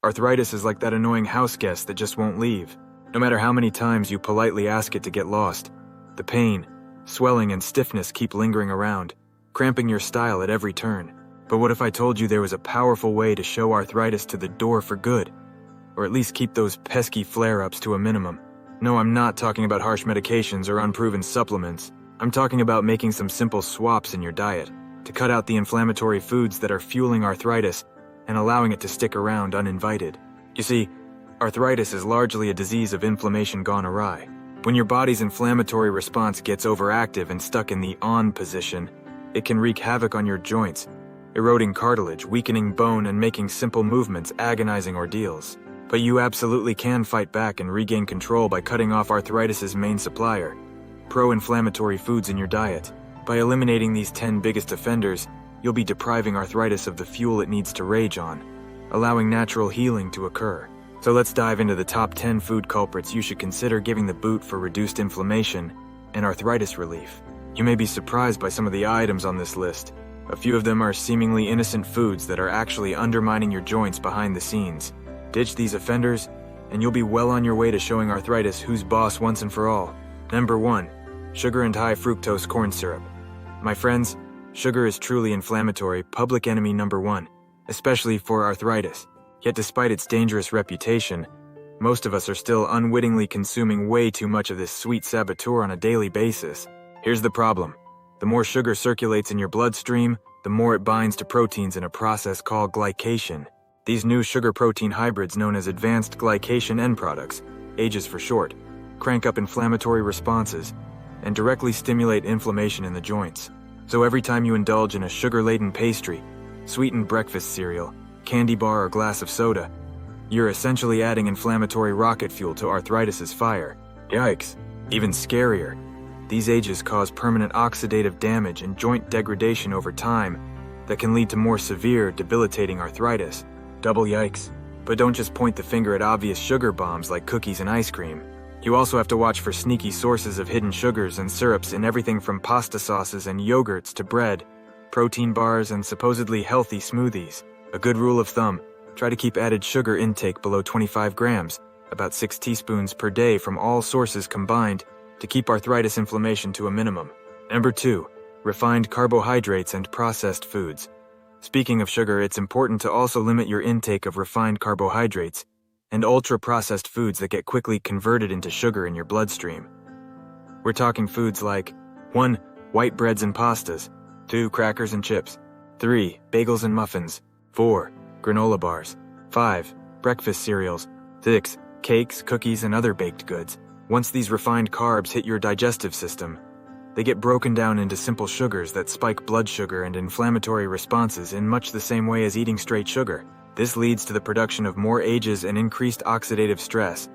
Arthritis is like that annoying house guest that just won't leave. No matter how many times you politely ask it to get lost, the pain, swelling, and stiffness keep lingering around, cramping your style at every turn. But what if I told you there was a powerful way to show arthritis to the door for good? Or at least keep those pesky flare-ups to a minimum? No, I'm not talking about harsh medications or unproven supplements. I'm talking about making some simple swaps in your diet to cut out the inflammatory foods that are fueling arthritis and allowing it to stick around uninvited. You see, arthritis is largely a disease of inflammation gone awry. When your body's inflammatory response gets overactive and stuck in the on position, it can wreak havoc on your joints, eroding cartilage, weakening bone, and making simple movements agonizing ordeals. But you absolutely can fight back and regain control by cutting off arthritis's main supplier, pro-inflammatory foods in your diet. By eliminating these 10 biggest offenders, you'll be depriving arthritis of the fuel it needs to rage on, allowing natural healing to occur. So let's dive into the top 10 food culprits you should consider giving the boot for reduced inflammation and arthritis relief. You may be surprised by some of the items on this list. A few of them are seemingly innocent foods that are actually undermining your joints behind the scenes. Ditch these offenders, and you'll be well on your way to showing arthritis who's boss once and for all. Number 1. Sugar and high fructose corn syrup. My friends, sugar is truly inflammatory, public enemy number 1, especially for arthritis. Yet despite its dangerous reputation, most of us are still unwittingly consuming way too much of this sweet saboteur on a daily basis. Here's the problem. The more sugar circulates in your bloodstream, the more it binds to proteins in a process called glycation. These new sugar-protein hybrids, known as advanced glycation end products, AGEs for short, crank up inflammatory responses and directly stimulate inflammation in the joints. So every time you indulge in a sugar-laden pastry, sweetened breakfast cereal, candy bar, or glass of soda, you're essentially adding inflammatory rocket fuel to arthritis's fire. Yikes! Even scarier, these AGEs cause permanent oxidative damage and joint degradation over time that can lead to more severe, debilitating arthritis. Double yikes. But don't just point the finger at obvious sugar bombs like cookies and ice cream. You also have to watch for sneaky sources of hidden sugars and syrups in everything from pasta sauces and yogurts to bread, protein bars, and supposedly healthy smoothies. A good rule of thumb, try to keep added sugar intake below 25 grams, about 6 teaspoons per day from all sources combined, to keep arthritis inflammation to a minimum. Number 2. Refined carbohydrates and processed foods. Speaking of sugar, it's important to also limit your intake of refined carbohydrates and ultra-processed foods that get quickly converted into sugar in your bloodstream. We're talking foods like 1. White breads and pastas, 2. Crackers and chips, 3. Bagels and muffins, 4. Granola bars, 5. Breakfast cereals, 6. Cakes, cookies, and other baked goods. Once these refined carbs hit your digestive system, they get broken down into simple sugars that spike blood sugar and inflammatory responses in much the same way as eating straight sugar. This leads to the production of more AGEs and increased oxidative stress,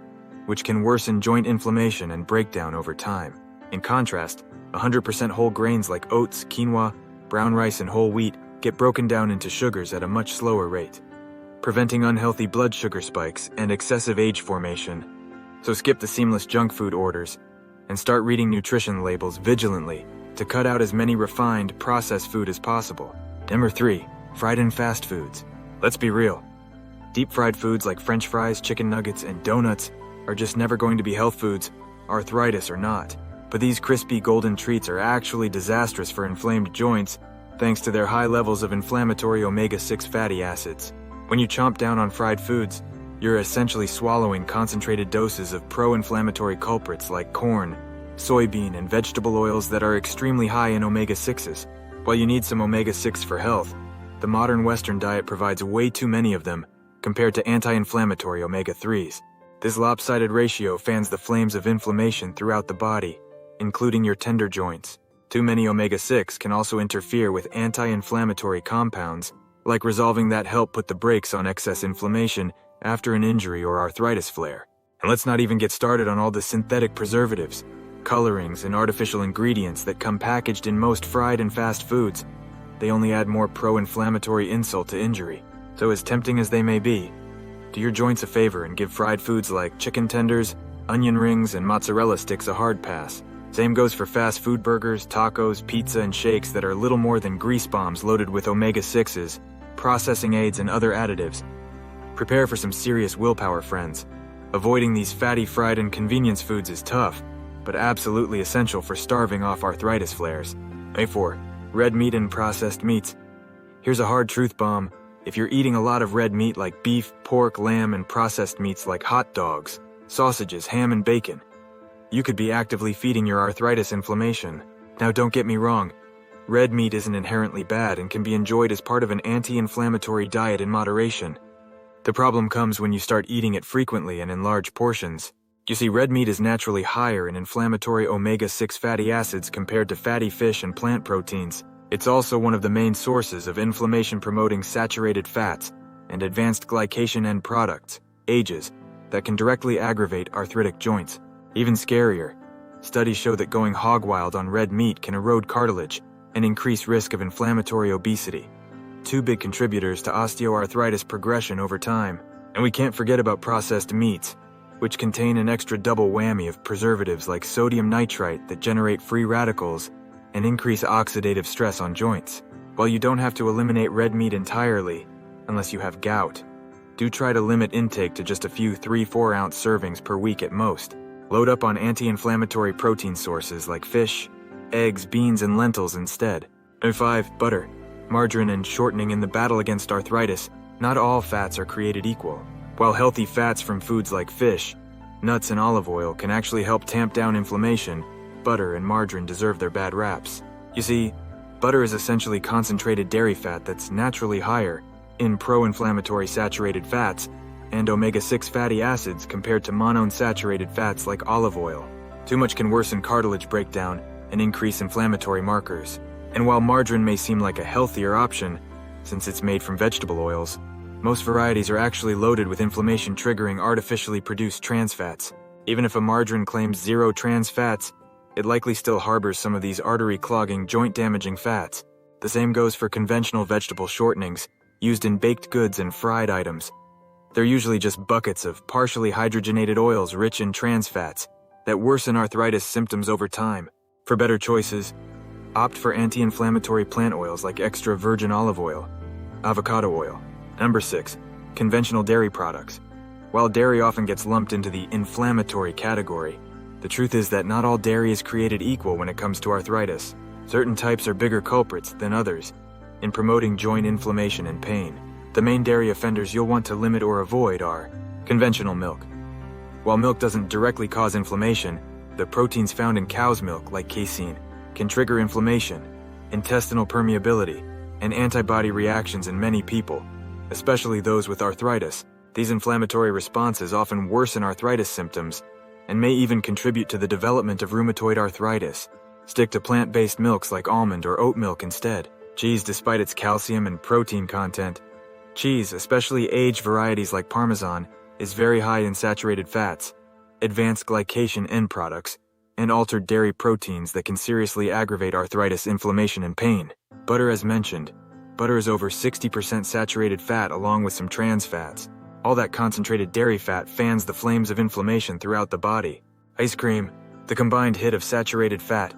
which can worsen joint inflammation and breakdown over time. In contrast, 100% whole grains like oats, quinoa, brown rice, and whole wheat get broken down into sugars at a much slower rate, preventing unhealthy blood sugar spikes and excessive age formation. So skip the seamless junk food orders and start reading nutrition labels vigilantly to cut out as many refined, processed food as possible. Number 3. Fried and fast foods. Let's be real. Deep-fried foods like French fries, chicken nuggets, and donuts are just never going to be health foods, arthritis or not. But these crispy golden treats are actually disastrous for inflamed joints thanks to their high levels of inflammatory omega-6 fatty acids. When you chomp down on fried foods, you're essentially swallowing concentrated doses of pro-inflammatory culprits like corn, soybean, and vegetable oils that are extremely high in omega-6s. While you need some omega-6 for health, the modern Western diet provides way too many of them compared to anti-inflammatory omega-3s. This lopsided ratio fans the flames of inflammation throughout the body, including your tender joints. Too many omega-6 can also interfere with anti-inflammatory compounds, like resolving that help put the brakes on excess inflammation after an injury or arthritis flare. And let's not even get started on all the synthetic preservatives, colorings, and artificial ingredients that come packaged in most fried and fast foods. They only add more pro-inflammatory insult to injury. So as tempting as they may be, do your joints a favor and give fried foods like chicken tenders, onion rings, and mozzarella sticks a hard pass. Same goes for fast food burgers, tacos, pizza, and shakes that are little more than grease bombs loaded with omega-6s, processing aids, and other additives. Prepare for some serious willpower, friends. Avoiding these fatty, fried, and convenience foods is tough, but absolutely essential for starving off arthritis flares. A4. Red meat and processed meats. Here's a hard truth bomb. If you're eating a lot of red meat like beef, pork, lamb, and processed meats like hot dogs, sausages, ham, and bacon, you could be actively feeding your arthritis inflammation. Now don't get me wrong, red meat isn't inherently bad and can be enjoyed as part of an anti-inflammatory diet in moderation. The problem comes when you start eating it frequently and in large portions. You see, red meat is naturally higher in inflammatory omega-6 fatty acids compared to fatty fish and plant proteins. It's also one of the main sources of inflammation-promoting saturated fats and advanced glycation end products, AGEs, that can directly aggravate arthritic joints. Even scarier, studies show that going hog wild on red meat can erode cartilage and increase risk of inflammatory obesity, two big contributors to osteoarthritis progression over time. And we can't forget about processed meats, which contain an extra double whammy of preservatives like sodium nitrite that generate free radicals and increase oxidative stress on joints. While you don't have to eliminate red meat entirely, unless you have gout, do try to limit intake to just a few 3-4 ounce servings per week at most. Load up on anti-inflammatory protein sources like fish, eggs, beans, and lentils instead. Number 5. Butter, margarine, and shortening. In the battle against arthritis, not all fats are created equal. While healthy fats from foods like fish, nuts, and olive oil can actually help tamp down inflammation, butter and margarine deserve their bad raps. You see, butter is essentially concentrated dairy fat that's naturally higher in pro-inflammatory saturated fats and omega-6 fatty acids compared to monounsaturated fats like olive oil. Too much can worsen cartilage breakdown and increase inflammatory markers. And while margarine may seem like a healthier option, since it's made from vegetable oils, most varieties are actually loaded with inflammation-triggering artificially produced trans fats. Even if a margarine claims zero trans fats, it likely still harbors some of these artery-clogging, joint-damaging fats. The same goes for conventional vegetable shortenings, used in baked goods and fried items. They're usually just buckets of partially hydrogenated oils rich in trans fats that worsen arthritis symptoms over time. For better choices, opt for anti-inflammatory plant oils like extra virgin olive oil, avocado oil. Number 6. Conventional dairy products. While dairy often gets lumped into the inflammatory category, the truth is that not all dairy is created equal when it comes to arthritis. Certain types are bigger culprits than others in promoting joint inflammation and pain. The main dairy offenders you'll want to limit or avoid are conventional milk. While milk doesn't directly cause inflammation, the proteins found in cow's milk, like casein, can trigger inflammation, intestinal permeability, and antibody reactions in many people, especially those with arthritis. These inflammatory responses often worsen arthritis symptoms and may even contribute to the development of rheumatoid arthritis. Stick to plant-based milks like almond or oat milk instead. Cheese, despite its calcium and protein content, cheese, especially aged varieties like Parmesan, is very high in saturated fats, advanced glycation end products, and altered dairy proteins that can seriously aggravate arthritis, inflammation, and pain. Butter, as mentioned, butter is over 60% saturated fat along with some trans fats. All that concentrated dairy fat fans the flames of inflammation throughout the body. Ice cream, the combined hit of saturated fat,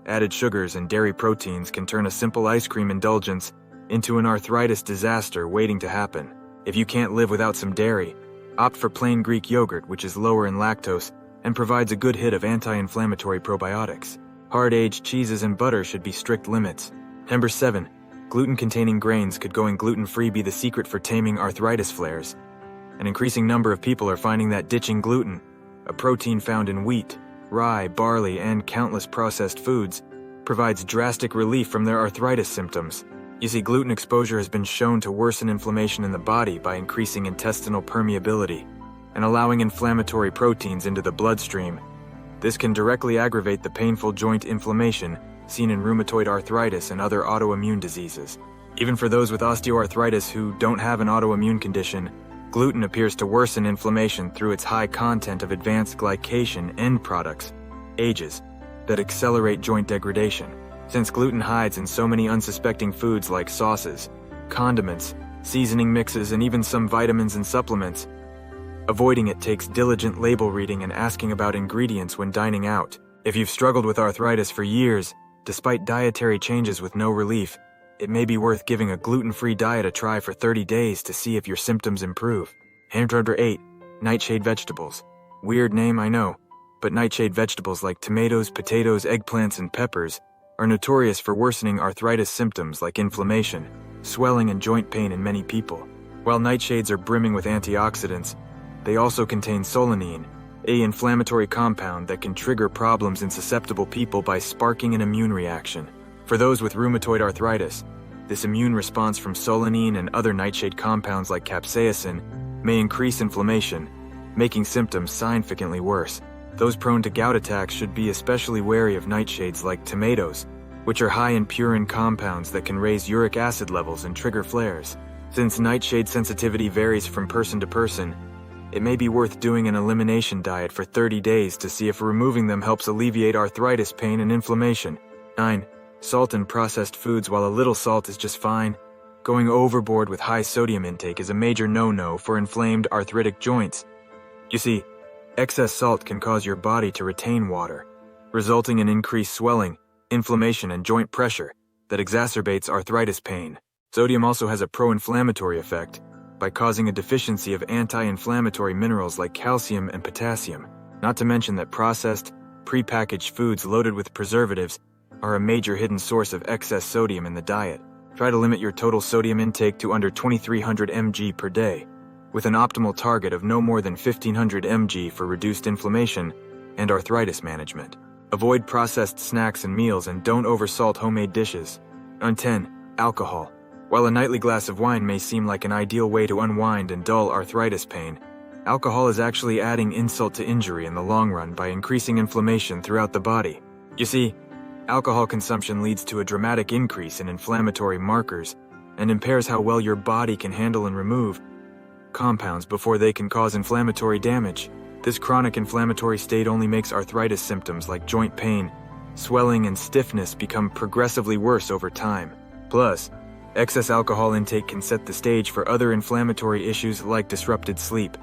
added sugars, and dairy proteins can turn a simple ice cream indulgence into an arthritis disaster waiting to happen. If you can't live without some dairy, opt for plain Greek yogurt, which is lower in lactose and provides a good hit of anti-inflammatory probiotics. Hard-aged cheeses and butter should be strict limits. Number 7. Gluten-containing grains. Could going gluten-free be the secret for taming arthritis flares? An increasing number of people are finding that ditching gluten, a protein found in wheat, rye, barley, and countless processed foods, provides drastic relief from their arthritis symptoms. You see, gluten exposure has been shown to worsen inflammation in the body by increasing intestinal permeability and allowing inflammatory proteins into the bloodstream. This can directly aggravate the painful joint inflammation seen in rheumatoid arthritis and other autoimmune diseases. Even for those with osteoarthritis who don't have an autoimmune condition, gluten appears to worsen inflammation through its high content of advanced glycation end products, AGEs, that accelerate joint degradation. Since gluten hides in so many unsuspecting foods like sauces, condiments, seasoning mixes, and even some vitamins and supplements, avoiding it takes diligent label reading and asking about ingredients when dining out. If you've struggled with arthritis for years, despite dietary changes with no relief, it may be worth giving a gluten-free diet a try for 30 days to see if your symptoms improve. Number 8. Nightshade vegetables. Weird name, I know, but nightshade vegetables like tomatoes, potatoes, eggplants, and peppers are notorious for worsening arthritis symptoms like inflammation, swelling, and joint pain in many people. While nightshades are brimming with antioxidants, they also contain solanine, an inflammatory compound that can trigger problems in susceptible people by sparking an immune reaction. For those with rheumatoid arthritis, this immune response from solanine and other nightshade compounds like capsaicin may increase inflammation, making symptoms significantly worse. Those prone to gout attacks should be especially wary of nightshades like tomatoes, which are high in purine compounds that can raise uric acid levels and trigger flares. Since nightshade sensitivity varies from person to person, it may be worth doing an elimination diet for 30 days to see if removing them helps alleviate arthritis pain and inflammation. 9. Salt and processed foods. While a little salt is just fine, going overboard with high sodium intake is a major no-no for inflamed arthritic joints. You see, excess salt can cause your body to retain water, resulting in increased swelling, inflammation, and joint pressure that exacerbates arthritis pain. Sodium also has a pro-inflammatory effect by causing a deficiency of anti-inflammatory minerals like calcium and potassium. Not to mention that processed, pre-packaged foods loaded with preservatives are a major hidden source of excess sodium in the diet. Try to limit your total sodium intake to under 2,300 mg per day, with an optimal target of no more than 1,500 mg for reduced inflammation and arthritis management. Avoid processed snacks and meals, and don't oversalt homemade dishes. 10. Alcohol. While a nightly glass of wine may seem like an ideal way to unwind and dull arthritis pain, alcohol is actually adding insult to injury in the long run by increasing inflammation throughout the body. You see, alcohol consumption leads to a dramatic increase in inflammatory markers and impairs how well your body can handle and remove compounds before they can cause inflammatory damage. This chronic inflammatory state only makes arthritis symptoms like joint pain, swelling, and stiffness become progressively worse over time. Plus, excess alcohol intake can set the stage for other inflammatory issues like disrupted sleep,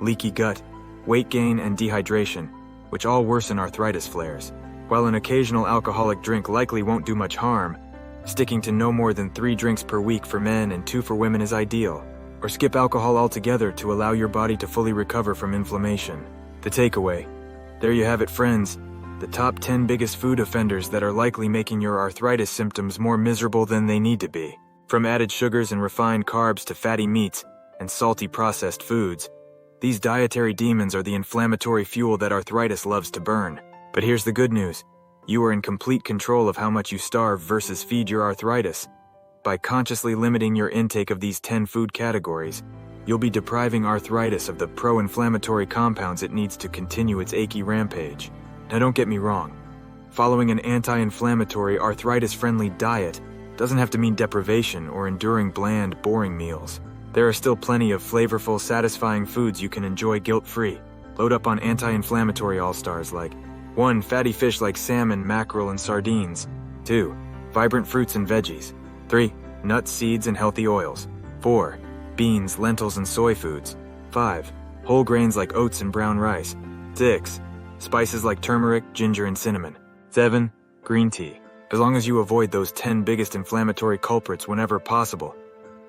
leaky gut, weight gain, and dehydration, which all worsen arthritis flares. While an occasional alcoholic drink likely won't do much harm, sticking to no more than 3 drinks per week for men and 2 for women is ideal. Or skip alcohol altogether to allow your body to fully recover from inflammation. The takeaway. There you have it, friends. The top 10 biggest food offenders that are likely making your arthritis symptoms more miserable than they need to be. From added sugars and refined carbs to fatty meats and salty processed foods, these dietary demons are the inflammatory fuel that arthritis loves to burn. But here's the good news. You are in complete control of how much you starve versus feed your arthritis. By consciously limiting your intake of these 10 food categories, you'll be depriving arthritis of the pro-inflammatory compounds it needs to continue its achy rampage. Now don't get me wrong. Following an anti-inflammatory, arthritis-friendly diet doesn't have to mean deprivation or enduring bland, boring meals. There are still plenty of flavorful, satisfying foods you can enjoy guilt-free. Load up on anti-inflammatory all-stars like 1. Fatty fish like salmon, mackerel, and sardines. 2. Vibrant fruits and veggies. 3. Nuts, seeds, and healthy oils. 4. Beans, lentils, and soy foods. 5. Whole grains like oats and brown rice. 6. Spices like turmeric, ginger, and cinnamon. 7. Green tea. As long as you avoid those 10 biggest inflammatory culprits whenever possible,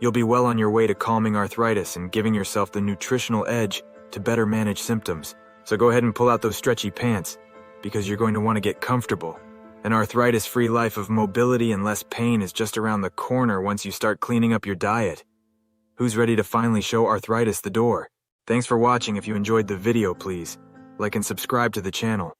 you'll be well on your way to calming arthritis and giving yourself the nutritional edge to better manage symptoms. So go ahead and pull out those stretchy pants, because you're going to want to get comfortable. An arthritis-free life of mobility and less pain is just around the corner once you start cleaning up your diet. Who's ready to finally show arthritis the door? Thanks for watching. If you enjoyed the video, please like and subscribe to the channel.